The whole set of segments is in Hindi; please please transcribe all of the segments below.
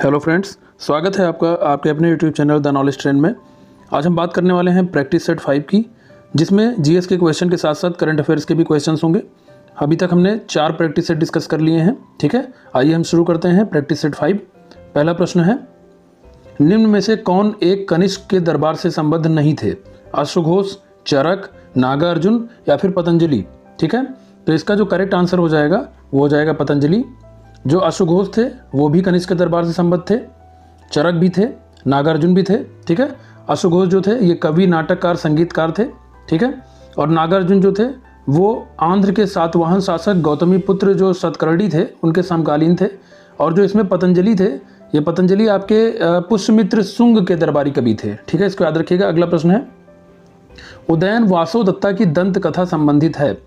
हेलो फ्रेंड्स, स्वागत है आपका आपके अपने YouTube channel the knowledge trend में। आज हम बात करने वाले हैं प्रैक्टिस सेट 5 की, जिसमें जीएस के क्वेश्चन के साथ साथ करंट अफेयर्स के भी क्वेश्चंस होंगे। अभी तक हमने 4 प्रैक्टिस सेट डिस्कस कर लिए हैं। ठीक है, आइए हम शुरू करते हैं प्रैक्टिस सेट 5। पहला प्रश्न है, निम्न में से कौन एक कनिष्क के दरबार से संबद्ध नहीं थे? अश्वघोष, चरक, नागार्जुन या फिर पतंजलि? ठीक है, तो इसका जो करेक्ट आंसर हो जाएगा वो हो जाएगा पतंजलि। जो अश्वघोष थे वो भी कनिष्क के दरबार से संबद्ध थे, चरक भी थे, नागार्जुन भी थे। ठीक है, अश्वघोष जो थे ये कवि, नाटककार, संगीतकार थे। ठीक है, और नागार्जुन जो थे वो आंध्र के सातवाहन शासक गौतमीपुत्र जो सतकर्णी थे उनके समकालीन थे। और जो इसमें पतंजलि थे, ये पतंजलि आपके पुष्यमित्र शुंग के दरबारी कवि थे। ठीक है, इसको याद रखिएगा। अगला प्रश्न है, उदयन वासोदत्ता की दंत कथा संबंधित है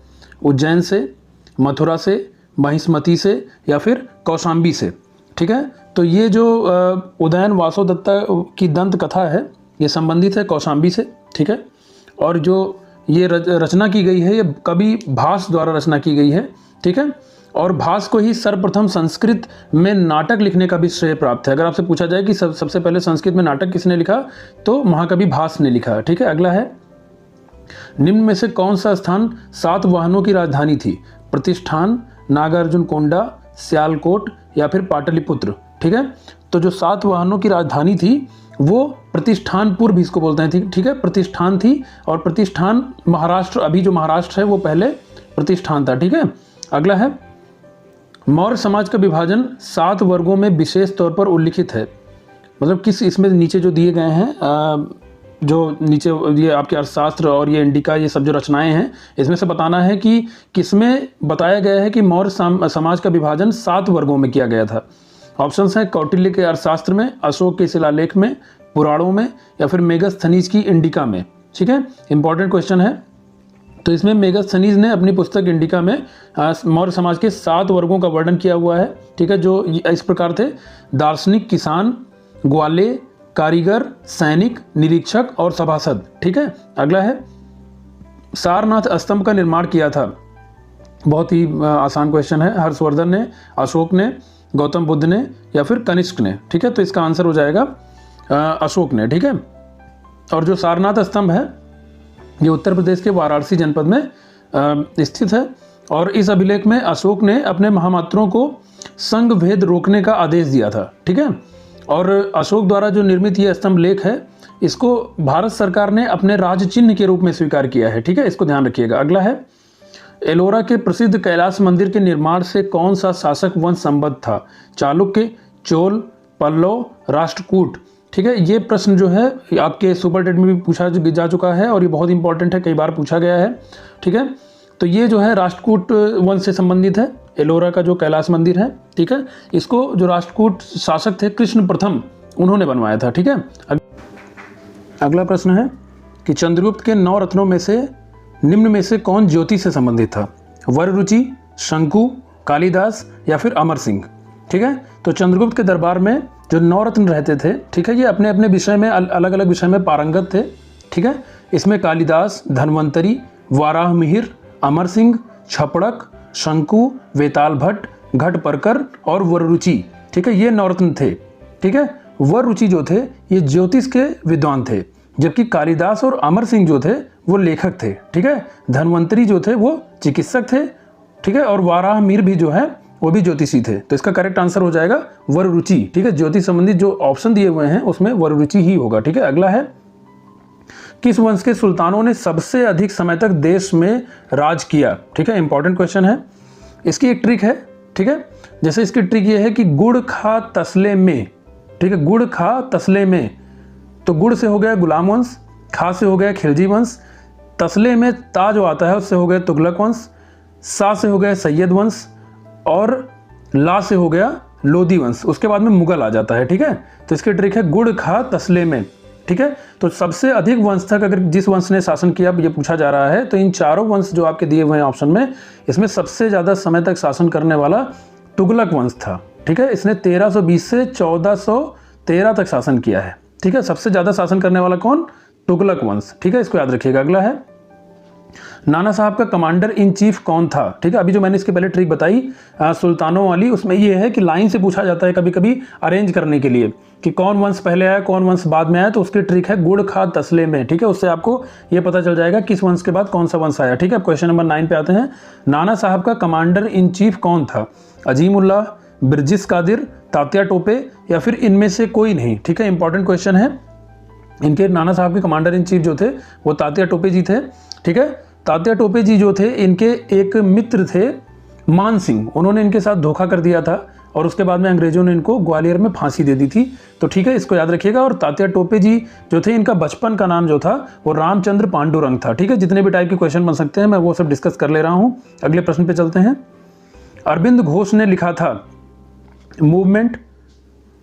उज्जैन से, मथुरा से, महिष्मती से या फिर कौशाम्बी से? ठीक है, तो ये जो उदयन वासोदत्ता की दंत कथा है ये संबंधित है कौशाम्बी से। ठीक है, और जो ये रचना की गई है ये कवि भास द्वारा रचना की गई है। ठीक है, और भास को ही सर्वप्रथम संस्कृत में नाटक लिखने का भी श्रेय प्राप्त है। अगर आपसे पूछा जाए कि सबसे पहले संस्कृत में नाटक किसने लिखा, तो महाकवि भास ने लिखा। ठीक है, अगला है, निम्न में से कौन सा स्थान सातवाहनों की राजधानी थी? प्रतिष्ठान, नागार्जुन कोंडा, सियालकोट या फिर पाटलिपुत्र? ठीक है, तो जो सातवाहनों की राजधानी थी वो प्रतिष्ठानपुर भी इसको बोलते हैं। ठीक है, प्रतिष्ठान थी, और प्रतिष्ठान महाराष्ट्र, अभी जो महाराष्ट्र है वो पहले प्रतिष्ठान था। ठीक है, अगला है, मौर्य समाज का विभाजन 7 वर्गों में विशेष तौर पर उल्लिखित है। मतलब किस, इसमें नीचे जो दिए गए हैं, जो नीचे ये आपके अर्थशास्त्र और ये इंडिका, ये सब जो रचनाएं हैं, इसमें से बताना है कि किसमें बताया गया है कि मौर्य समाज का विभाजन 7 वर्गों में किया गया था। ऑप्शंस हैं कौटिल्य के अर्थशास्त्र में, अशोक के शिलालेख में, पुराणों में या फिर मेगस्थनीज की इंडिका में। ठीक है, इंपॉर्टेंट क्वेश्चन है। तो इसमें मेगस्थनीज ने अपनी पुस्तक इंडिका में मौर्य समाज के 7 वर्गों का वर्णन किया हुआ है। ठीक है, जो इस प्रकार थे: दार्शनिक, किसान, ग्वाले, कारीगर, सैनिक, निरीक्षक और सभासद। ठीक है, अगला है, सारनाथ स्तंभ का निर्माण किया था? बहुत ही आसान क्वेश्चन है। हर्षवर्धन ने, अशोक ने, गौतम बुद्ध ने या फिर कनिष्क ने? ठीक है, तो इसका आंसर हो जाएगा अशोक ने। ठीक है, और जो सारनाथ स्तंभ है ये उत्तर प्रदेश के वाराणसी जनपद में स्थित है। और इस अभिलेख में अशोक ने अपने महामात्रों को संघ भेद रोकने का आदेश दिया था। ठीक है, और अशोक द्वारा जो निर्मित ये स्तंभ लेख है इसको भारत सरकार ने अपने राज चिन्ह के रूप में स्वीकार किया है। ठीक है, इसको ध्यान रखिएगा। अगला है, एलोरा के प्रसिद्ध कैलाश मंदिर के निर्माण से कौन सा शासक वंश संबद्ध था? चालुक्य, चोल, पल्लव, राष्ट्रकूट? ठीक है, ये प्रश्न जो है आपके सुपर टेट में भी पूछा जा चुका है और ये बहुत इंपॉर्टेंट है, कई बार पूछा गया है। ठीक है, तो ये जो है राष्ट्रकूट वंश से संबंधित है, एलोरा का जो कैलाश मंदिर है। ठीक है, इसको जो राष्ट्रकूट शासक थे कृष्ण प्रथम, उन्होंने बनवाया था। ठीक है, अगला प्रश्न है कि चंद्रगुप्त के 9 रत्नों में से निम्न में से कौन ज्योति से संबंधित था? वररुचि, शंकु, कालिदास या फिर अमर सिंह? ठीक है, तो चंद्रगुप्त के दरबार में जो 9 रत्न रहते थे, ठीक है, ये अपने अपने विषय में अलग अलग विषय में पारंगत थे। ठीक है, इसमें कालिदास, धन्वंतरी, वाराह मिहिर, अमर सिंह, छपड़क, शंकु, वेताल भट्ट, घटपर्कर और वररुचि। ठीक है, ये 9 रत्न थे। ठीक है, वररुचि जो थे ये ज्योतिष के विद्वान थे, जबकि कालिदास और अमर सिंह जो थे वो लेखक थे। ठीक है, धन्वंतरी जो थे वो चिकित्सक थे। ठीक है, और वाराह मिहिर भी जो है वो भी ज्योतिषी थे। तो इसका करेक्ट आंसर हो जाएगा वररुचि। ठीक है, ज्योतिष संबंधित जो ऑप्शन दिए हुए हैं उसमें वररुचि ही होगा। ठीक है, अगला है, किस वंश के सुल्तानों ने सबसे अधिक समय तक देश में राज किया? ठीक है, इंपॉर्टेंट क्वेश्चन है। इसकी एक ट्रिक है। ठीक है, जैसे इसकी ट्रिक ये है कि गुड़ खा तसले में। ठीक है, गुड़ खा तसले में, तो गुड़ से हो गया गुलाम वंश, खा से हो गया खिलजी वंश, तसले में ता जो आता है उससे हो गया तुगलक वंश, सा से हो गया सैयद वंश और ला से हो गया लोधी वंश। उसके बाद में मुगल आ जाता है। ठीक है, तो इसकी ट्रिक है गुड़ खा तसले में। ठीक है, तो सबसे अधिक वंश तक अगर जिस वंश ने शासन किया ये पूछा जा रहा है, तो इन चारों वंश जो आपके दिए हुए हैं ऑप्शन में, इसमें सबसे ज़्यादा समय तक शासन करने वाला तुगलक वंश था। ठीक है, इसने 1320 से 1413 तक शासन किया है। ठीक है, सबसे ज़्यादा शासन करने वाला कौन? तुगलक वंश। ठीक है, इसको याद रखिएगा। अगला है, नाना साहब का कमांडर इन चीफ कौन था? ठीक है, अभी जो मैंने इसके पहले ट्रिक बताई सुल्तानों वाली, उसमें ये है कि लाइन से पूछा जाता है कभी कभी अरेंज करने के लिए कि कौन वंश पहले आया कौन वंश बाद में आया, तो उसकी ट्रिक है गुड़ खा तसले में। ठीक है, उससे आपको ये पता चल जाएगा किस वंश के बाद कौन सा वंश आया। ठीक है, क्वेश्चन नंबर 9 पे आते हैं। नाना साहब का कमांडर इन चीफ कौन था? अजीमुल्लाह, बिरजिस कादिर, तात्या टोपे या फिर इनमें से कोई नहीं? ठीक है, इंपॉर्टेंट क्वेश्चन है। इनके नाना साहब के कमांडर इन चीफ जो थे वो तात्या टोपे जी थे। ठीक है, तात्या टोपे जी जो थे इनके एक मित्र थे मान सिंह, उन्होंने इनके साथ धोखा कर दिया था और उसके बाद में अंग्रेजों ने इनको ग्वालियर में फांसी दे दी थी। तो ठीक है, इसको याद रखिएगा। और तात्या टोपे जी जो थे इनका बचपन का नाम जो था वो रामचंद्र पांडुरंग था। ठीक है, जितने भी टाइप के क्वेश्चन बन सकते हैं मैं वो सब डिस्कस कर ले रहा हूँ। अगले प्रश्न पे चलते हैं। अरविंद घोष ने लिखा था movement,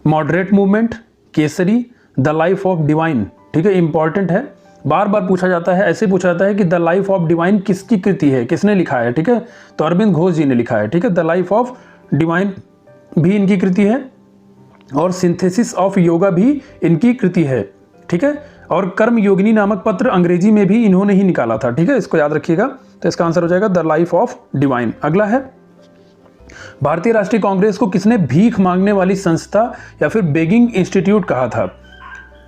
moderate movement, Kesari, the life of divine. ठीक है, इंपॉर्टेंट है, बार बार पूछा जाता है, ऐसे पूछा जाता है कि द लाइफ ऑफ डिवाइन किसकी कृति है, किसने लिखा है? ठीक है, तो अरविंद घोष जी ने लिखा है। ठीक है, द लाइफ ऑफ डिवाइन भी इनकी कृति है और सिंथेसिस ऑफ योगा भी इनकी कृति है। ठीक है, और कर्म योगिनी नामक पत्र अंग्रेजी में भी इन्होंने ही निकाला था। ठीक है, इसको याद रखिएगा। तो इसका आंसर हो जाएगा द लाइफ ऑफ डिवाइन। अगला है, भारतीय राष्ट्रीय कांग्रेस को किसने भीख मांगने वाली संस्था या फिर बेगिंग इंस्टीट्यूट कहा था?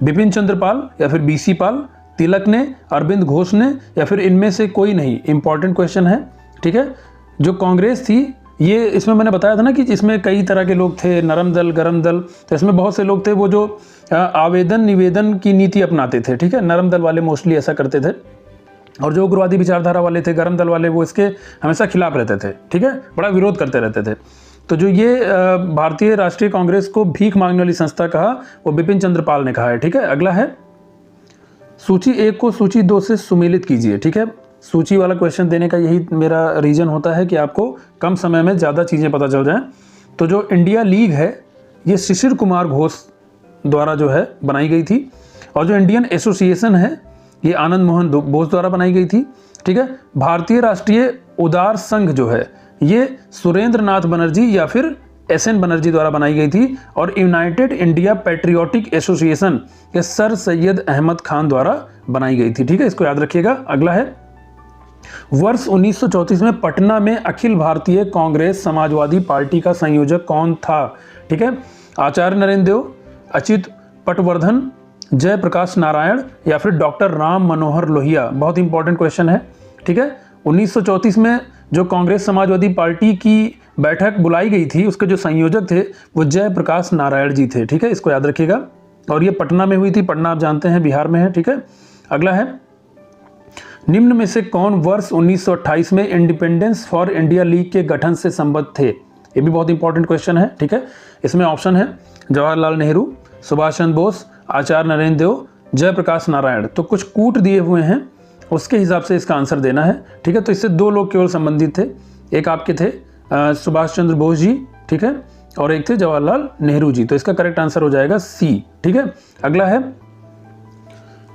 बिपिन चंद्र पाल या फिर बीसी पाल, तिलक ने, अरविंद घोष ने या फिर इनमें से कोई नहीं? इंपॉर्टेंट क्वेश्चन है। ठीक है, जो कांग्रेस थी ये, इसमें मैंने बताया था ना कि इसमें कई तरह के लोग थे, नरम दल, गरम दल। तो इसमें बहुत से लोग थे वो जो आवेदन निवेदन की नीति अपनाते थे। ठीक है, नरम दल वाले मोस्टली ऐसा करते थे और जो उग्रवादी विचारधारा वाले थे, गरम दल वाले, वो इसके हमेशा खिलाफ रहते थे। ठीक है, बड़ा विरोध करते रहते थे। तो जो ये भारतीय राष्ट्रीय कांग्रेस को भीख मांगने वाली संस्था कहा वो बिपिन चंद्र पाल ने कहा है। ठीक है, अगला है, सूची 1 को सूची 2 से सुमेलित कीजिए। ठीक है, सूची वाला क्वेश्चन देने का यही मेरा रीजन होता है कि आपको कम समय में ज़्यादा चीज़ें पता चल जाएं। तो जो इंडिया लीग है ये शिशिर कुमार घोष द्वारा जो है बनाई गई थी और जो इंडियन एसोसिएशन है ये आनंद मोहन बोस द्वारा बनाई गई थी। ठीक है, भारतीय राष्ट्रीय उदार संघ जो है ये सुरेंद्र नाथ बनर्जी या फिर एसएन बनर्जी द्वारा बनाई गई थी और यूनाइटेड इंडिया पैट्रियोटिक एसोसिएशन ये सर सैयद अहमद खान द्वारा बनाई गई थी। ठीक है, इसको याद रखिएगा। अगला है, वर्ष 1934 में पटना में अखिल भारतीय कांग्रेस समाजवादी पार्टी का संयोजक कौन था? ठीक है, आचार्य नरेंद्र देव, अच्युत पटवर्धन, जयप्रकाश नारायण या फिर डॉक्टर राम मनोहर लोहिया? बहुत इंपॉर्टेंट क्वेश्चन है। ठीक है, 1934 में जो कांग्रेस समाजवादी पार्टी की बैठक बुलाई गई थी उसके जो संयोजक थे वो जयप्रकाश नारायण जी थे। ठीक है, इसको याद रखिएगा। और ये पटना में हुई थी, पटना आप जानते हैं बिहार में है। ठीक है, अगला है, निम्न में से कौन वर्ष 1928 में इंडिपेंडेंस फॉर इंडिया लीग के गठन से संबद्ध थे? ये भी बहुत इंपॉर्टेंट क्वेश्चन है। ठीक है, इसमें ऑप्शन है जवाहरलाल नेहरू, सुभाष चंद्र बोस, आचार्य नरेंद्र देव, जयप्रकाश नारायण। तो कुछ कूट दिए हुए हैं, उसके हिसाब से इसका आंसर देना है। ठीक है, तो इससे 2 लोग केवल संबंधित थे, एक आपके थे सुभाष चंद्र बोस जी, ठीक है, और एक थे जवाहरलाल नेहरू जी। तो इसका करेक्ट आंसर हो जाएगा सी। ठीक है, अगला है,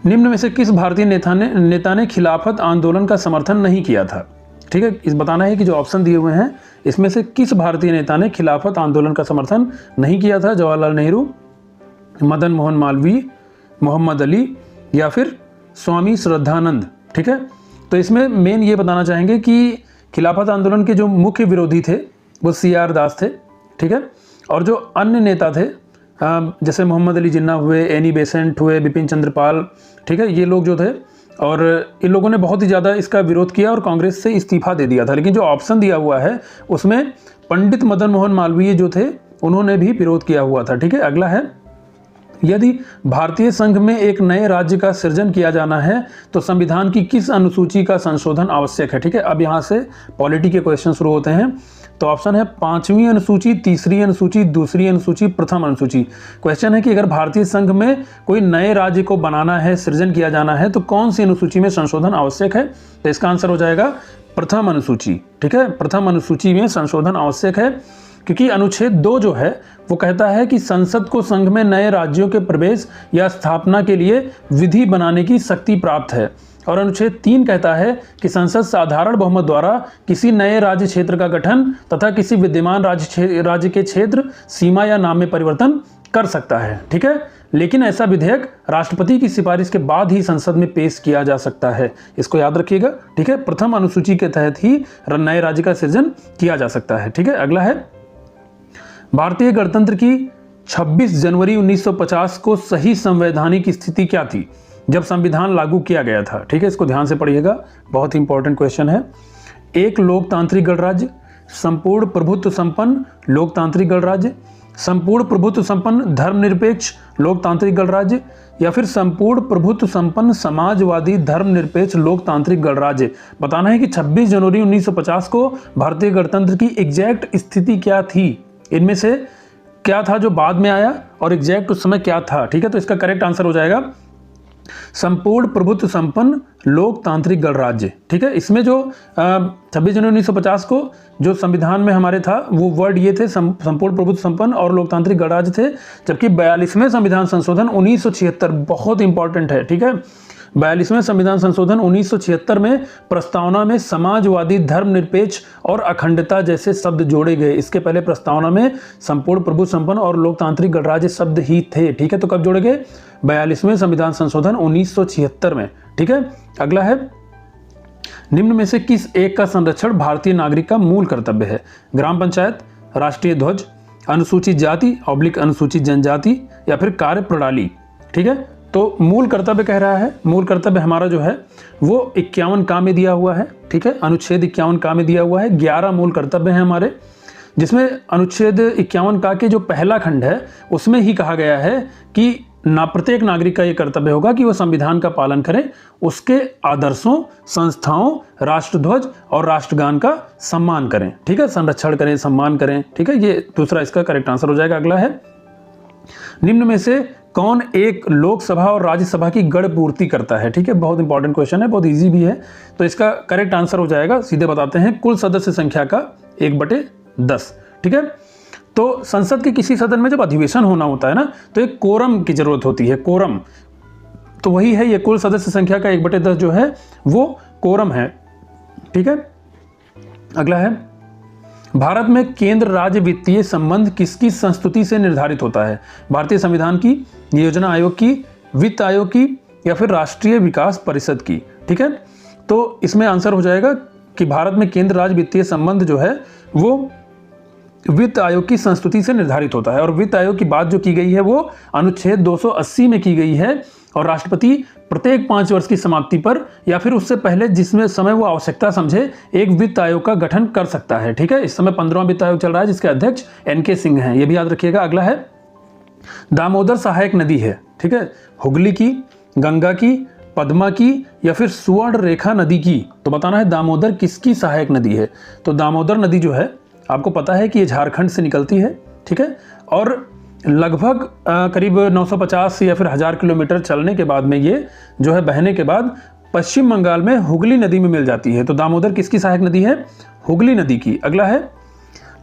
निम्न में से किस भारतीय नेता ने खिलाफत आंदोलन का समर्थन नहीं किया था? ठीक है, इस बताना है कि जो ऑप्शन दिए हुए हैं इसमें से किस भारतीय नेता ने खिलाफत आंदोलन का समर्थन नहीं किया था? जवाहरलाल नेहरू, मदन मोहन मालवीय, मोहम्मद अली या फिर स्वामी श्रद्धानंद? ठीक है, तो इसमें मेन ये बताना चाहेंगे कि खिलाफत आंदोलन के जो मुख्य विरोधी थे वो CR दास थे। ठीक है, और जो अन्य नेता थे जैसे मोहम्मद अली जिन्ना हुए, एनी बेसेंट हुए, बिपिन चंद्र पाल, ठीक है, ये लोग जो थे और इन लोगों ने बहुत ही ज़्यादा इसका विरोध किया और कांग्रेस से इस्तीफा दे दिया था। लेकिन जो ऑप्शन दिया हुआ है उसमें पंडित मदन मोहन मालवीय जो थे उन्होंने भी विरोध किया हुआ था। ठीक है, अगला है, यदि भारतीय संघ में एक नए राज्य का सृजन किया जाना है तो संविधान की किस अनुसूची का संशोधन आवश्यक है? ठीक है, अब यहाँ से पॉलिटी के क्वेश्चन शुरू होते हैं। तो ऑप्शन है 5वीं अनुसूची, 3री अनुसूची, 2री अनुसूची, प्रथम अनुसूची। क्वेश्चन है कि अगर भारतीय संघ में कोई नए राज्य को बनाना है, सृजन किया जाना है तो कौन सी अनुसूची में संशोधन आवश्यक है? तो इसका आंसर हो जाएगा प्रथम अनुसूची। ठीक है, प्रथम अनुसूची में संशोधन आवश्यक है क्योंकि अनुच्छेद 2 जो है वो कहता है कि संसद को संघ में नए राज्यों के प्रवेश या स्थापना के लिए विधि बनाने की शक्ति प्राप्त है और अनुच्छेद 3 कहता है कि संसद साधारण बहुमत द्वारा किसी नए राज्य क्षेत्र का गठन तथा किसी विद्यमान राज्य के क्षेत्र, सीमा या नाम में परिवर्तन कर सकता है। ठीक है, लेकिन ऐसा विधेयक राष्ट्रपति की सिफारिश के बाद ही संसद में पेश किया जा सकता है। इसको याद रखिएगा, ठीक है। प्रथम अनुसूची के तहत ही नए राज्य का सृजन किया जा सकता है, ठीक है। अगला है, भारतीय गणतंत्र की 26 जनवरी 1950 को सही संवैधानिक स्थिति क्या थी जब संविधान लागू किया गया था, ठीक है। इसको ध्यान से पढ़िएगा, बहुत ही इंपॉर्टेंट क्वेश्चन है। एक लोकतांत्रिक गणराज्य, संपूर्ण प्रभुत्व संपन्न लोकतांत्रिक गणराज्य, संपूर्ण प्रभुत्व संपन्न धर्मनिरपेक्ष लोकतांत्रिक गणराज्य, या फिर संपूर्ण प्रभुत्व संपन्न समाजवादी धर्मनिरपेक्ष लोकतांत्रिक गणराज्य। बताना है कि 26 जनवरी 1950 को भारतीय गणतंत्र की एग्जैक्ट स्थिति क्या थी, इनमें से क्या था जो बाद में आया और एग्जैक्ट उस समय क्या था, ठीक है। तो इसका करेक्ट आंसर हो जाएगा संपूर्ण प्रभुत्व संपन्न लोकतांत्रिक गणराज्य, ठीक है। इसमें जो 26 जनवरी 1950 को जो संविधान में हमारे था वो वर्ड ये थे, संपूर्ण प्रभुत्व संपन्न और लोकतांत्रिक गणराज्य थे, जबकि 42वें संविधान संशोधन 1976 बहुत इंपॉर्टेंट है, ठीक है। 42वें संविधान संशोधन 1976 में प्रस्तावना में समाजवादी धर्मनिरपेक्ष और अखंडता जैसे शब्द जोड़े गए। इसके पहले प्रस्तावना में संपूर्ण प्रभुत्व संपन्न और लोकतांत्रिक गणराज्य शब्द ही थे, ठीक है। तो कब जोड़े गए? 42वें संविधान संशोधन 1976 में, ठीक है। अगला है, निम्न में से किस एक का संरक्षण भारतीय नागरिक का मूल कर्तव्य है? ग्राम पंचायत, राष्ट्रीय ध्वज, अनुसूचित जाति / अनुसूचित जनजाति, या फिर कार्य प्रणाली, ठीक है। तो मूल कर्तव्य कह रहा है, मूल कर्तव्य हमारा जो है वो 51 का में दिया हुआ है, ठीक है। अनुच्छेद 51 का में दिया हुआ है। 11 मूल कर्तव्य हैं हमारे, जिसमें अनुच्छेद 51 का के जो पहला खंड है उसमें ही कहा गया है कि प्रत्येक नागरिक का ये कर्तव्य होगा कि वह संविधान का पालन करें, उसके आदर्शों, संस्थाओं, राष्ट्रध्वज और राष्ट्रगान का सम्मान करें, ठीक है। संरक्षण करें, सम्मान करें, ठीक है। ये दूसरा इसका करेक्ट आंसर हो जाएगा। अगला है, निम्न में से कौन एक लोकसभा और राज्यसभा की गण पूर्ति करता है? ठीक है, बहुत इंपॉर्टेंट क्वेश्चन है, बहुत इजी भी है। तो इसका करेक्ट आंसर हो जाएगा, सीधे बताते हैं, कुल सदस्य संख्या का 1/10, ठीक है। तो संसद के किसी सदन में जब अधिवेशन होना होता है ना, तो एक कोरम की जरूरत होती है, कोरम। तो वही है, ये कुल सदस्य संख्या का 1/10 जो है वो कोरम है, ठीक है। अगला है, भारत में केंद्र राज्य वित्तीय संबंध किसकी संस्तुति से निर्धारित होता है? भारतीय संविधान की, योजना आयोग की, वित्त आयोग की, या फिर राष्ट्रीय विकास परिषद की, ठीक है। तो इसमें आंसर हो जाएगा कि भारत में केंद्र राज्य वित्तीय संबंध जो है वो वित्त आयोग की संस्तुति से निर्धारित होता है। और वित्त आयोग की बात जो की गई है वो अनुच्छेद 280 में की गई है, और राष्ट्रपति प्रत्येक 5 वर्ष की समाप्ति पर या फिर उससे पहले जिसमें समय वो आवश्यकता समझे एक वित्त आयोग का गठन कर सकता है, ठीक है। इस समय 15वां वित्त आयोग चल रहा है, जिसके अध्यक्ष NK सिंह हैं, ये भी याद रखिएगा। अगला है, दामोदर सहायक नदी है, ठीक है, हुगली की, गंगा की, पद्मा की, या फिर सुवर्ण रेखा नदी की। तो बताना है दामोदर किसकी सहायक नदी है। तो दामोदर नदी जो है आपको पता है कि ये झारखंड से निकलती है, ठीक है, और लगभग करीब 950 या फिर 1000 किलोमीटर चलने के बाद में ये जो है बहने के बाद पश्चिम बंगाल में हुगली नदी में मिल जाती है। तो दामोदर किसकी सहायक नदी है? हुगली नदी की। अगला है,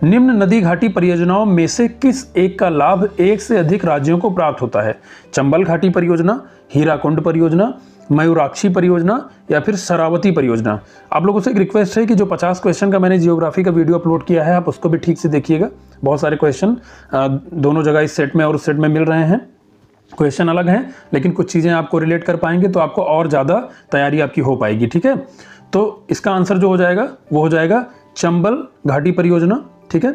निम्न नदी घाटी परियोजनाओं में से किस एक का लाभ एक से अधिक राज्यों को प्राप्त होता है? चंबल घाटी परियोजना, हीराकुंड परियोजना, मयूराक्षी परियोजना, या फिर शरावती परियोजना। आप लोगों से एक रिक्वेस्ट है कि जो 50 क्वेश्चन का मैंने जियोग्राफी का वीडियो अपलोड किया है, आप उसको भी ठीक से देखिएगा। बहुत सारे क्वेश्चन दोनों जगह इस सेट में और उस सेट में मिल रहे हैं। क्वेश्चन अलग हैं, लेकिन कुछ चीज़ें आपको रिलेट कर पाएंगे तो आपको और ज़्यादा तैयारी आपकी हो पाएगी, ठीक है। तो इसका आंसर जो हो जाएगा वो हो जाएगा चंबल घाटी परियोजना, ठीक है।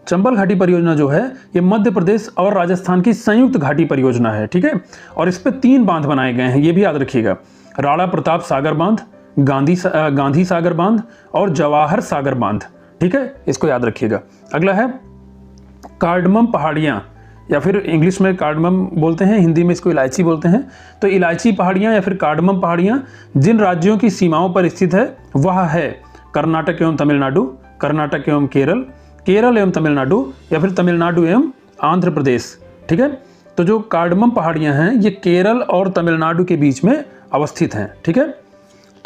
चंबल घाटी परियोजना जो है ये मध्य प्रदेश और राजस्थान की संयुक्त घाटी परियोजना है, ठीक है। और इस पे 3 बांध बनाए गए हैं, ये भी याद रखिएगा। राणा प्रताप सागर बांध, गांधी सागर बांध और जवाहर सागर बांध, ठीक है, इसको याद रखिएगा। अगला है, कार्डमम पहाड़ियाँ, या फिर इंग्लिश में कार्डमम बोलते हैं, हिंदी में इसको इलायची बोलते हैं। तो इलायची पहाड़ियाँ या फिर कार्डमम पहाड़ियाँ जिन राज्यों की सीमाओं पर स्थित है वह है कर्नाटक एवं तमिलनाडु, कर्नाटक एवं केरल, केरल एवं तमिलनाडु, या फिर तमिलनाडु एवं आंध्र प्रदेश, ठीक है। तो जो कार्डमम पहाड़ियाँ हैं ये केरल और तमिलनाडु के बीच में अवस्थित हैं, ठीक है।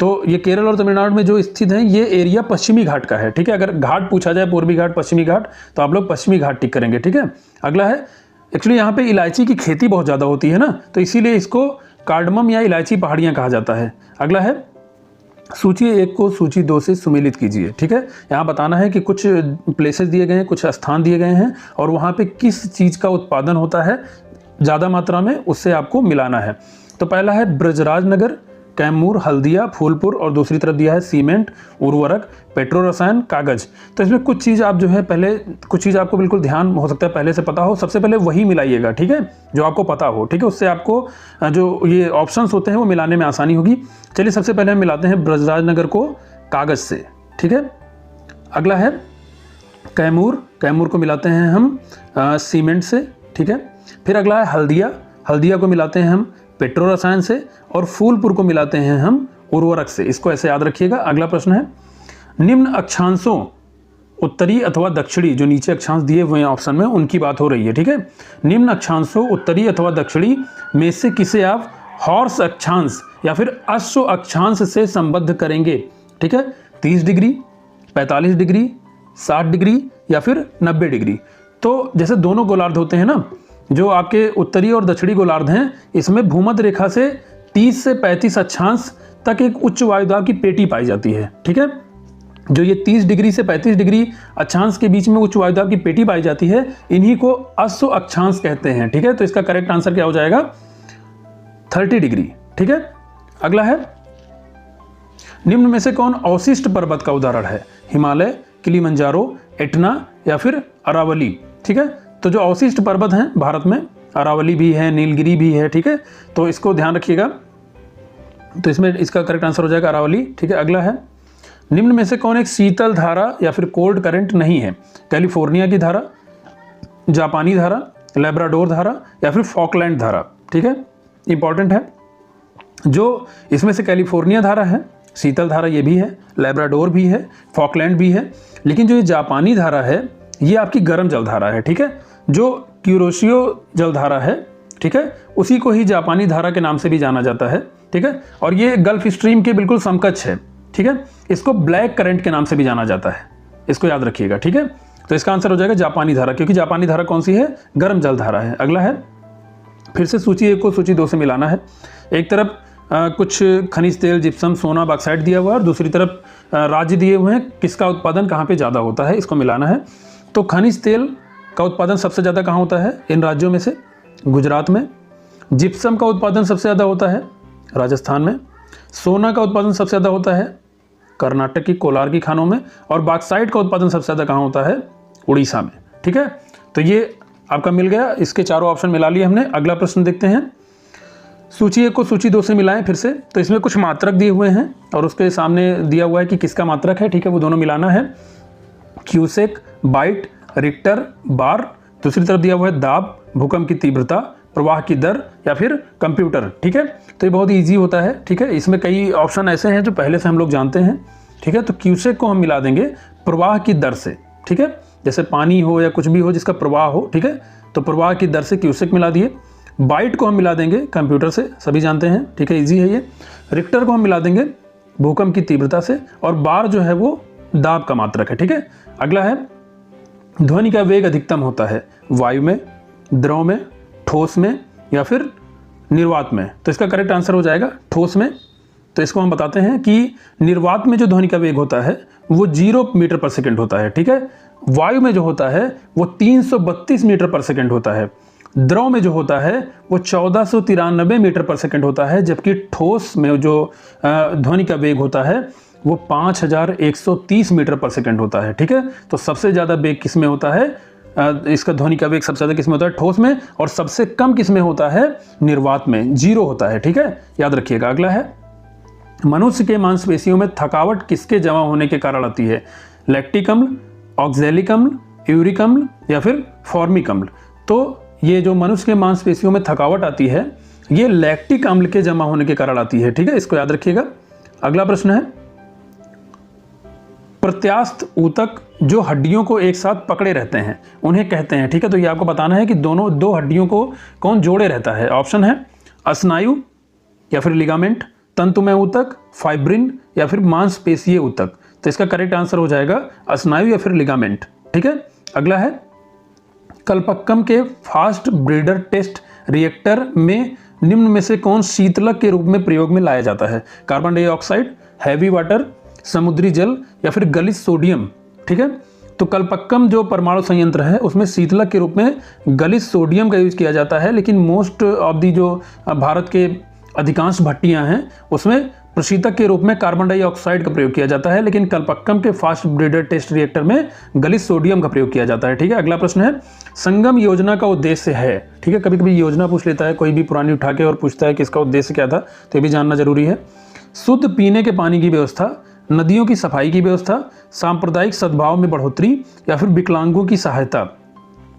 तो ये केरल और तमिलनाडु में जो स्थित हैं ये एरिया पश्चिमी घाट का है, ठीक है। अगर घाट पूछा जाए, पूर्वी घाट, पश्चिमी घाट, तो आप लोग पश्चिमी घाट टिक करेंगे, ठीक है। अगला है, एक्चुअली यहाँ पे इलायची की खेती बहुत ज़्यादा होती है ना, तो इसीलिए इसको कार्डमम या इलायची पहाड़ियाँ कहा जाता है। अगला है, सूची 1 को सूची 2 से सुमेलित कीजिए, ठीक है। यहाँ बताना है कि कुछ प्लेसेस दिए गए हैं, कुछ स्थान दिए गए हैं, और वहाँ पे किस चीज़ का उत्पादन होता है ज़्यादा मात्रा में उससे आपको मिलाना है। तो पहला है ब्रजराज नगर, कैमूर, हल्दिया, फूलपुर और दूसरी तरफ दिया है सीमेंट, उर्वरक, पेट्रो रसायन, कागज। तो इसमें कुछ चीज़ आप जो है पहले, कुछ चीज़ आपको बिल्कुल ध्यान हो सकता है पहले से पता हो, सबसे पहले वही मिलाइएगा, ठीक है, जो आपको पता हो, ठीक है, उससे आपको जो ये ऑप्शंस होते हैं वो मिलाने में आसानी होगी। चलिए सबसे पहले हम मिलाते हैं ब्रजराज नगर को कागज से, ठीक है। अगला है कैमूर, कैमूर को मिलाते हैं हम सीमेंट से, ठीक है। फिर अगला है हल्दिया, हल्दिया को मिलाते हैं हम पेट्रो रसायन से, और फूलपुर को मिलाते हैं हम उर्वरक से। इसको ऐसे याद रखिएगा। अगला प्रश्न है निम्न अक्षांशों उत्तरी अथवा दक्षिणी, जो नीचे अक्षांश दिए हुए हैं ऑप्शन में उनकी बात हो रही है, ठीक है। निम्न अक्षांशों उत्तरी अथवा दक्षिणी में से किसे आप हॉर्स अक्षांश या फिर अश्व अक्षांश से संबद्ध करेंगे, ठीक है। 30 डिग्री, 45 डिग्री, 60 डिग्री या फिर 90 डिग्री। तो जैसे दोनों गोलार्ध होते हैं ना, जो आपके उत्तरी और दक्षिणी गोलार्ध हैं, इसमें भूमध्य रेखा से 30 से 35 अक्षांश तक एक उच्च वायुदाब की पेटी पाई जाती है, ठीक है। जो ये 30 डिग्री से 35 डिग्री अक्षांश के बीच में उच्च वायुदाब की पेटी पाई जाती है, इन्हीं को अश्व अक्षांश कहते हैं, ठीक है। तो इसका करेक्ट आंसर क्या हो जाएगा 30 डिग्री, ठीक है। अगला है निम्न में से कौन अवशिष्ट पर्वत का उदाहरण है, हिमालय, किलिमंजारो, एटना या फिर अरावली, ठीक है। तो जो अवशिष्ट पर्वत हैं भारत में, अरावली भी है, नीलगिरी भी है, ठीक है, तो इसको ध्यान रखिएगा। तो इसमें इसका करेक्ट आंसर हो जाएगा अरावली, ठीक है। अगला है निम्न में से कौन एक शीतल धारा या फिर कोल्ड करंट नहीं है, कैलिफोर्निया की धारा, जापानी धारा, लेब्राडोर धारा या फिर फॉकलैंड धारा, ठीक है। इंपॉर्टेंट है, जो इसमें से कैलिफोर्निया धारा है, शीतल धारा ये भी है, लेब्राडोर भी है, फॉकलैंड भी है, लेकिन जो ये जापानी धारा है ये आपकी गर्म जलधारा है, ठीक है। जो क्यूरोशियो जलधारा है, ठीक है, उसी को ही जापानी धारा के नाम से भी जाना जाता है, ठीक है। और ये गल्फ स्ट्रीम के बिल्कुल समकक्ष है, ठीक है। इसको ब्लैक करंट के नाम से भी जाना जाता है, इसको याद रखिएगा, ठीक है। तो इसका आंसर हो जाएगा जापानी धारा, क्योंकि जापानी धारा कौन सी है, गर्म जलधारा है। अगला है फिर से सूची 1 को सूची 2 से मिलाना है। एक तरफ कुछ खनिज तेल, जिप्सम, सोना, बॉक्साइट दिया हुआ है और दूसरी तरफ राज्य दिए हुए हैं, किसका उत्पादन कहाँ पे ज़्यादा होता है, इसको मिलाना है। तो खनिज तेल का उत्पादन सबसे ज़्यादा कहाँ होता है, इन राज्यों में से गुजरात में। जिप्सम का उत्पादन सबसे ज़्यादा होता है राजस्थान में। सोना का उत्पादन सबसे ज़्यादा होता है कर्नाटक की कोलार की खानों में। और बॉक्साइट का उत्पादन सबसे ज़्यादा कहाँ होता है, उड़ीसा में, ठीक है। तो ये आपका मिल गया, इसके चारों ऑप्शन मिला लिए हमने। अगला प्रश्न देखते हैं, सूची 1 को सूची 2 से मिलाएं फिर से। तो इसमें कुछ मात्रक दिए हुए हैं और उसके सामने दिया हुआ है कि किसका मात्रक है, ठीक है, वो दोनों मिलाना है। क्यूसेक, बाइट, रिक्टर, बार, दूसरी तरफ दिया हुआ है दाब, भूकंप की तीव्रता, प्रवाह की दर या फिर कंप्यूटर, ठीक है। तो ये बहुत ईजी होता है, ठीक है। इसमें कई ऑप्शन ऐसे हैं जो पहले से हम लोग जानते हैं, ठीक है। तो क्यूसेक को हम मिला देंगे प्रवाह की दर से, ठीक है। जैसे पानी हो या कुछ भी हो जिसका प्रवाह हो, ठीक है, तो प्रवाह की दर से क्यूसेक मिला दिए। बाइट को हम मिला देंगे कंप्यूटर से, सभी जानते हैं, ठीक है, ईजी है ये। रिक्टर को हम मिला देंगे भूकंप की तीव्रता से, और बार जो है वो दाब का मात्रक है, ठीक है। अगला है ध्वनि का वेग अधिकतम होता है वायु में, द्रव में, ठोस में या फिर निर्वात में। तो इसका करेक्ट आंसर हो जाएगा ठोस में। तो इसको हम बताते हैं कि निर्वात में जो ध्वनि का वेग होता है वो 0 मीटर पर सेकंड होता है, ठीक है। वायु में जो होता है वो 332 मीटर पर सेकंड होता है। द्रव में जो होता है वो 1493 मीटर पर सेकंड होता है, जबकि ठोस में जो ध्वनि का वेग होता है वो 5130 मीटर पर सेकंड होता है, ठीक है। तो सबसे ज़्यादा वेग किस में होता है, इसका ध्वनि का वेग सबसे ज़्यादा किस में होता है, ठोस में, और सबसे कम किस में होता है, निर्वात में, 0 होता है, ठीक है, याद रखिएगा। अगला है मनुष्य के मांसपेशियों में थकावट किसके जमा होने के कारण आती है, लैक्टिक अम्ल, ऑक्जेलिक अम्ल, यूरिक अम्ल या फिर फॉर्मिक अम्ल। तो ये जो मनुष्य के मांसपेशियों में थकावट आती है ये लैक्टिक अम्ल के जमा होने के कारण आती है, ठीक है, इसको याद रखिएगा। अगला प्रश्न है प्रत्यास्थ ऊतक जो हड्डियों को एक साथ पकड़े रहते हैं उन्हें कहते हैं, ठीक है। तो ये आपको बताना है कि दोनों दो हड्डियों को कौन जोड़े रहता है। ऑप्शन है स्नायु या फिर लिगामेंट, तंतुमय ऊतक, फाइब्रिन या फिर मांसपेशीय ऊतक। तो इसका करेक्ट आंसर हो जाएगा स्नायु या फिर लिगामेंट, ठीक है। अगला है कल्पक्कम के फास्ट ब्रीडर टेस्ट रिएक्टर में निम्न में से कौन शीतलक के रूप में प्रयोग में लाया जाता है, कार्बन डाइऑक्साइड, हैवी वाटर, समुद्री जल या फिर गलित सोडियम, ठीक है। तो कल्पक्कम जो परमाणु संयंत्र है उसमें शीतलक के रूप में गलित सोडियम का यूज किया जाता है, लेकिन मोस्ट ऑफ दी जो भारत के अधिकांश भट्टियां हैं उसमें प्रशीतक के रूप में कार्बन डाइऑक्साइड का प्रयोग किया जाता है, लेकिन कल्पक्कम के फास्ट ब्रीडर टेस्ट रिएक्टर में गलित सोडियम का प्रयोग किया जाता है। ठीक है, अगला प्रश्न है संगम योजना का उद्देश्य है। ठीक है, कभी कभी योजना पूछ लेता है कोई भी पुरानी उठा के और पूछता है कि इसका उद्देश्य क्या था, तो ये भी जानना जरूरी है। शुद्ध पीने के पानी की व्यवस्था, नदियों की सफाई की व्यवस्था, सांप्रदायिक सद्भाव में बढ़ोतरी या फिर विकलांगों की सहायता।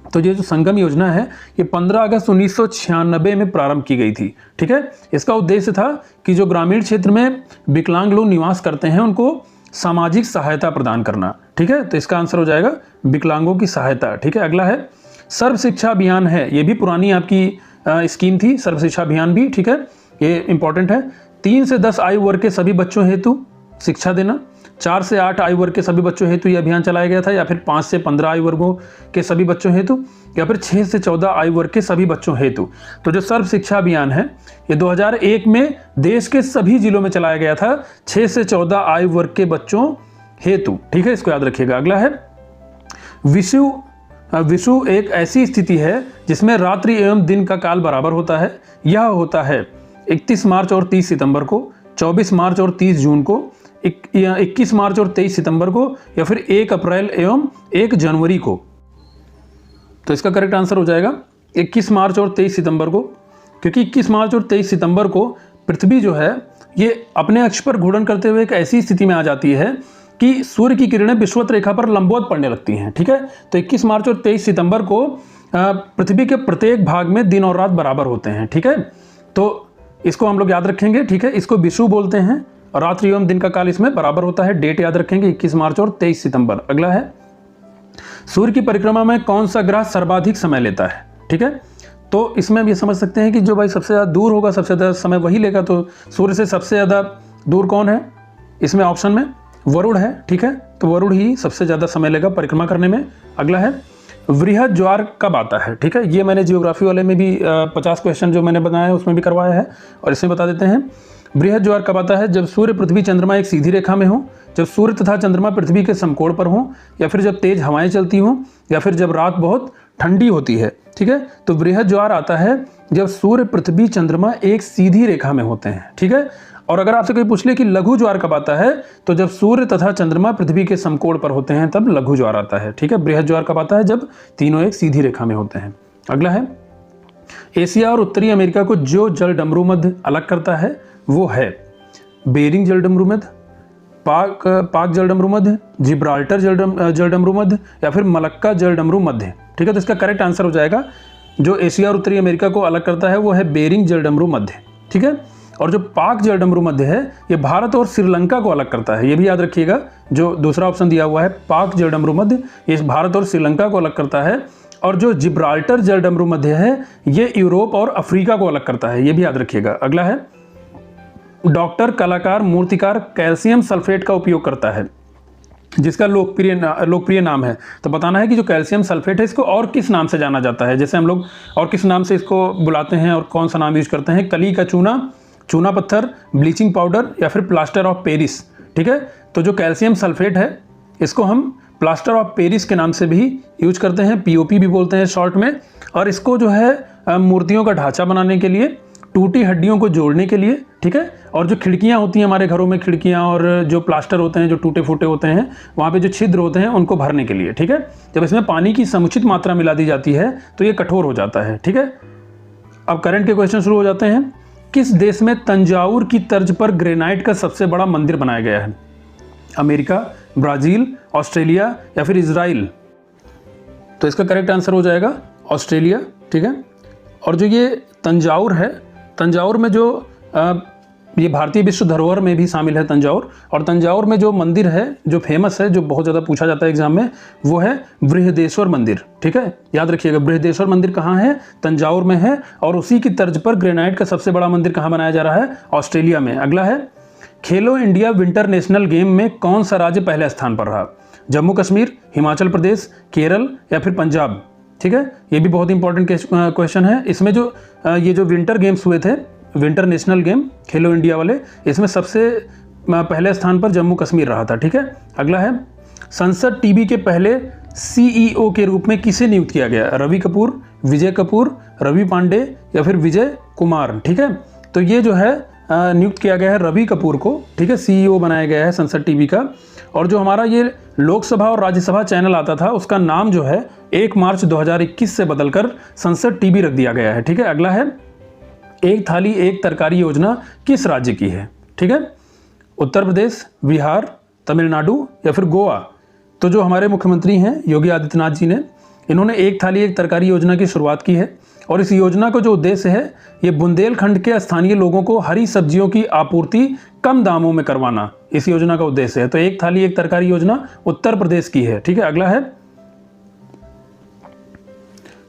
तो ये जो संगम योजना है ये 15 अगस्त 1996 में प्रारंभ की गई थी। ठीक है, इसका उद्देश्य था कि जो ग्रामीण क्षेत्र में विकलांग लोग निवास करते हैं उनको सामाजिक सहायता प्रदान करना। ठीक है, तो इसका आंसर हो जाएगा विकलांगों की सहायता। ठीक है, अगला है सर्व शिक्षा अभियान है, ये भी पुरानी आपकी स्कीम थी सर्व शिक्षा अभियान भी। ठीक है, ये इंपॉर्टेंट है। 3 से 10 आयु वर्ग के सभी बच्चों हेतु शिक्षा देना, 4 से 8 आयु वर्ग के सभी बच्चों हेतु यह अभियान चलाया गया था, या फिर 5 से 15 आयु वर्गों के सभी बच्चों हेतु, या फिर 6 से 14 आयु वर्ग के सभी बच्चों हेतु। तो जो सर्व शिक्षा अभियान है ये 2001 में देश के सभी जिलों में चलाया गया था 6 से 14 आयु वर्ग के बच्चों हेतु। ठीक है, इसको याद रखिएगा। अगला है विषु एक ऐसी स्थिति है जिसमें रात्रि एवं दिन का काल बराबर होता है। यह होता है 31 मार्च और 30 सितंबर को, 24 मार्च और 30 जून को, 21 मार्च और 23 सितंबर को, या फिर 1 अप्रैल एवं 1 जनवरी को। तो इसका करेक्ट आंसर हो जाएगा 21 मार्च और 23 सितंबर को, क्योंकि 21 मार्च और 23 सितंबर को पृथ्वी जो है ये अपने अक्ष पर घूर्णन करते हुए एक ऐसी स्थिति में आ जाती है कि सूर्य की किरणें विषुवत रेखा पर लंबवत पड़ने लगती हैं। ठीक है, तो 21 मार्च और 23 सितंबर को पृथ्वी के प्रत्येक भाग में दिन और रात बराबर होते हैं। ठीक है, तो इसको हम लोग याद रखेंगे। ठीक है, इसको विषु बोलते हैं और रात्रि एवं दिन का काल इसमें बराबर होता है। डेट याद रखेंगे 21 मार्च और 23 सितंबर। अगला है सूर्य की परिक्रमा में कौन सा ग्रह सर्वाधिक समय लेता है। ठीक है, तो इसमें भी समझ सकते हैं कि जो भाई सबसे ज़्यादा दूर होगा सबसे ज़्यादा समय वही लेगा। तो सूर्य से सबसे ज़्यादा दूर कौन है, इसमें ऑप्शन में वरुण है। ठीक है, तो वरुण ही सबसे ज़्यादा समय लेगा परिक्रमा करने में। अगला है वृहद ज्वार कब आता है। ठीक है, ये मैंने जियोग्राफी वाले में भी 50 क्वेश्चन जो मैंने बनाया है उसमें भी करवाया है, और इसमें बता देते हैं वृहद ज्वार कब आता है। जब सूर्य पृथ्वी चंद्रमा एक सीधी रेखा में हो, जब सूर्य तथा चंद्रमा पृथ्वी के समकोण पर हो, या फिर जब तेज हवाएं चलती हों, या फिर जब रात बहुत ठंडी होती है। ठीक है, तो वृहद ज्वार आता है जब सूर्य पृथ्वी चंद्रमा एक सीधी रेखा में होते हैं। ठीक है, और अगर आपसे कोई पूछ ले कि लघु ज्वार कब आता है, तो जब सूर्य तथा चंद्रमा पृथ्वी के समकोण पर होते हैं तब लघु ज्वार आता है। ठीक है, बृहद ज्वार कब आता है, जब तीनों एक सीधी रेखा में होते हैं। अगला है एशिया और उत्तरी अमेरिका को जो जल डमरू मध्य अलग करता है वो है बेरिंग जल डमरू मध्य, पाक जल डमरू मध्य, जिब्राल्टर जल डमरू मध्य, या फिर मलक्का जल डमरू मध्य। ठीक है, तो इसका करेक्ट आंसर हो जाएगा जो एशिया और उत्तरी अमेरिका को अलग करता है वो है बेरिंग जल डमरू मध्य। ठीक है, और जो पाक जल डमरू मध्य है ये भारत और श्रीलंका को अलग करता है। ये भी याद रखिएगा, जो दूसरा ऑप्शन दिया हुआ है पाक जल डमरू मध्य ये भारत और श्रीलंका को अलग करता है, और जो जिब्राल्टर जल डमरू मध्य है ये यूरोप और अफ्रीका को अलग करता है। ये भी याद रखिएगा। अगला है डॉक्टर, कलाकार, मूर्तिकार कैल्शियम सल्फेट का उपयोग करता है जिसका लोकप्रिय नाम है। तो बताना है कि जो कैल्शियम सल्फेट है इसको और किस नाम से जाना जाता है, जैसे हम लोग और किस नाम से इसको बुलाते हैं और कौन सा नाम यूज करते हैं। कली का चूना, चूना पत्थर, ब्लीचिंग पाउडर, या फिर प्लास्टर ऑफ पेरिस। ठीक है, तो जो कैल्शियम सल्फेट है इसको हम प्लास्टर ऑफ पेरिस के नाम से भी यूज करते हैं, पीओपी भी बोलते हैं शॉर्ट में। और इसको जो है मूर्तियों का ढांचा बनाने के लिए, टूटी हड्डियों को जोड़ने के लिए। ठीक है, और जो खिड़कियां होती हैं हमारे घरों में, खिड़कियां और जो प्लास्टर होते हैं जो टूटे फूटे होते हैं वहाँ पे जो छिद्र होते हैं उनको भरने के लिए। ठीक है, जब इसमें पानी की समुचित मात्रा मिला दी जाती है तो ये कठोर हो जाता है। ठीक है, अब करंट के क्वेश्चन शुरू हो जाते हैं। किस देश में तंजावुर की तर्ज पर ग्रेनाइट का सबसे बड़ा मंदिर बनाया गया है। अमेरिका, ब्राजील, ऑस्ट्रेलिया, या फिर इजराइल। तो इसका करेक्ट आंसर हो जाएगा ऑस्ट्रेलिया। ठीक है, और जो ये तंजावुर है, तंजावुर में जो ये भारतीय विश्व धरोहर में भी शामिल है तंजावुर, और तंजावुर में जो मंदिर है जो फेमस है, जो बहुत ज़्यादा पूछा जाता है एग्जाम में, वो है बृहदेश्वर मंदिर। ठीक है, याद रखिएगा बृहदेश्वर मंदिर कहाँ है, तंजावुर में है, और उसी की तर्ज पर ग्रेनाइट का सबसे बड़ा मंदिर कहाँ बनाया जा रहा है, ऑस्ट्रेलिया में। अगला है खेलो इंडिया विंटर नेशनल गेम में कौन सा राज्य पहले स्थान पर रहा। जम्मू कश्मीर, हिमाचल प्रदेश, केरल, या फिर पंजाब। ठीक है, ये भी बहुत इंपॉर्टेंट क्वेश्चन है। इसमें जो ये जो विंटर गेम्स हुए थे, विंटर नेशनल गेम खेलो इंडिया वाले, इसमें सबसे पहले स्थान पर जम्मू कश्मीर रहा था। ठीक है, अगला है संसद टीवी के पहले CEO के रूप में किसे नियुक्त किया गया? रवि कपूर, विजय कपूर, रवि पांडे या फिर विजय कुमार। ठीक है, तो ये जो है नियुक्त किया गया है रवि कपूर को। ठीक है, CEO बनाया गया है संसद टीवी का। और जो हमारा ये लोकसभा और राज्यसभा चैनल आता था उसका नाम जो है 1 मार्च 2021 से बदलकर संसद टीवी रख दिया गया है। ठीक है, अगला है एक थाली एक तरकारी योजना किस राज्य की है? ठीक है, उत्तर प्रदेश, बिहार, तमिलनाडु या फिर गोवा। तो जो हमारे मुख्यमंत्री हैं योगी आदित्यनाथ जी ने, इन्होंने एक थाली एक तरकारी योजना की शुरुआत की है। और इस योजना का जो उद्देश्य है ये बुंदेलखंड के स्थानीय लोगों को हरी सब्जियों की आपूर्ति कम दामों में करवाना इस योजना का उद्देश्य है। तो एक थाली एक तरकारी योजना उत्तर प्रदेश की है। ठीक है, अगला है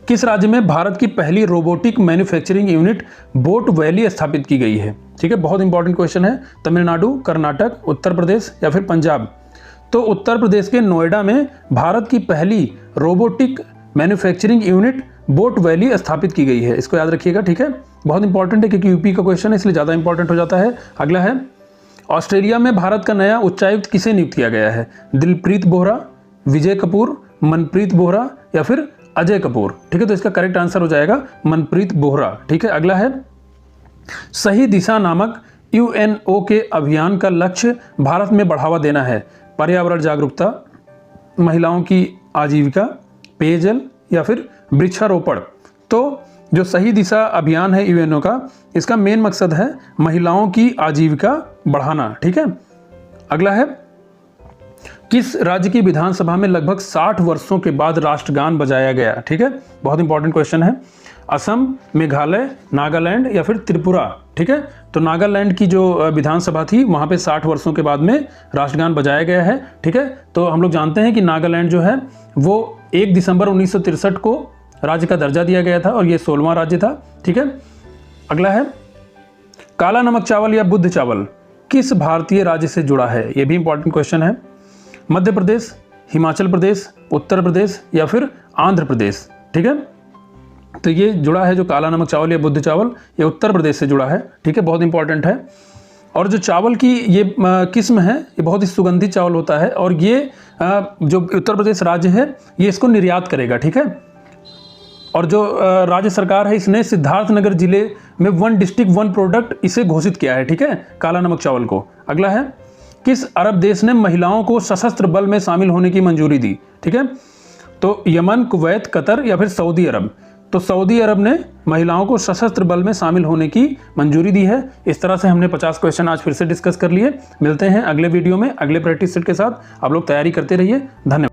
किस राज्य में भारत की पहली robotic manufacturing unit boat valley स्थापित की गई है? ठीक है, बहुत इंपॉर्टेंट क्वेश्चन है। तमिलनाडु, कर्नाटक, उत्तर प्रदेश या फिर पंजाब। तो उत्तर प्रदेश के नोएडा में भारत की पहली robotic manufacturing unit boat valley स्थापित की गई है। इसको याद रखिएगा। ठीक है, बहुत इंपॉर्टेंट है क्योंकि यूपी का क्वेश्चन है इसलिए ज़्यादा इंपॉर्टेंट हो जाता है। अगला है ऑस्ट्रेलिया में भारत का नया उच्चायुक्त किसे नियुक्त किया गया है? दिलप्रीत बोहरा, विजय कपूर, मनप्रीत बोहरा या फिर अजय कपूर। ठीक है, तो इसका करेक्ट आंसर हो जाएगा मनप्रीत बोहरा। ठीक है, अगला है सही दिशा नामक UNO के अभियान का लक्ष्य भारत में बढ़ावा देना है। पर्यावरण जागरूकता, महिलाओं की आजीविका, पेयजल या फिर वृक्षारोपण। तो जो सही दिशा अभियान है UNO का, इसका मेन मकसद है महिलाओं की आजीविका बढ़ाना। ठीक है, अगला है किस राज्य की विधानसभा में लगभग 60 वर्षों के बाद राष्ट्रगान बजाया गया? ठीक है, बहुत इंपॉर्टेंट क्वेश्चन है। असम, मेघालय, नागालैंड या फिर त्रिपुरा। ठीक है, तो नागालैंड की जो विधानसभा थी वहां पे 60 वर्षों के बाद में राष्ट्रगान बजाया गया है। ठीक है, तो हम लोग जानते हैं कि नागालैंड जो है वो 1 दिसंबर 1963 को राज्य का दर्जा दिया गया था और ये 16वां राज्य था। ठीक है, अगला है काला नमक चावल या बुद्ध चावल किस भारतीय राज्य से जुड़ा है? ये भी इंपॉर्टेंट क्वेश्चन है। मध्य प्रदेश, हिमाचल प्रदेश, उत्तर प्रदेश या फिर आंध्र प्रदेश। ठीक है, तो ये जुड़ा है जो काला नमक चावल या बुद्ध चावल, ये उत्तर प्रदेश से जुड़ा है। ठीक है, बहुत इंपॉर्टेंट है। और जो चावल की ये किस्म है ये बहुत ही सुगंधित चावल होता है और ये जो उत्तर प्रदेश राज्य है ये इसको निर्यात करेगा। ठीक है, और जो राज्य सरकार है इसने सिद्धार्थनगर जिले में 1 डिस्ट्रिक्ट 1 प्रोडक्ट इसे घोषित किया है। ठीक है, काला नमक चावल को। अगला है किस अरब देश ने महिलाओं को सशस्त्र बल में शामिल होने की मंजूरी दी? ठीक है, तो यमन, कुवैत, कतर या फिर सऊदी अरब। तो सऊदी अरब ने महिलाओं को सशस्त्र बल में शामिल होने की मंजूरी दी है। इस तरह से हमने 50 क्वेश्चन आज फिर से डिस्कस कर लिए। मिलते हैं अगले वीडियो में अगले प्रैक्टिस सेट के साथ। आप लोग तैयारी करते रहिए। धन्यवाद।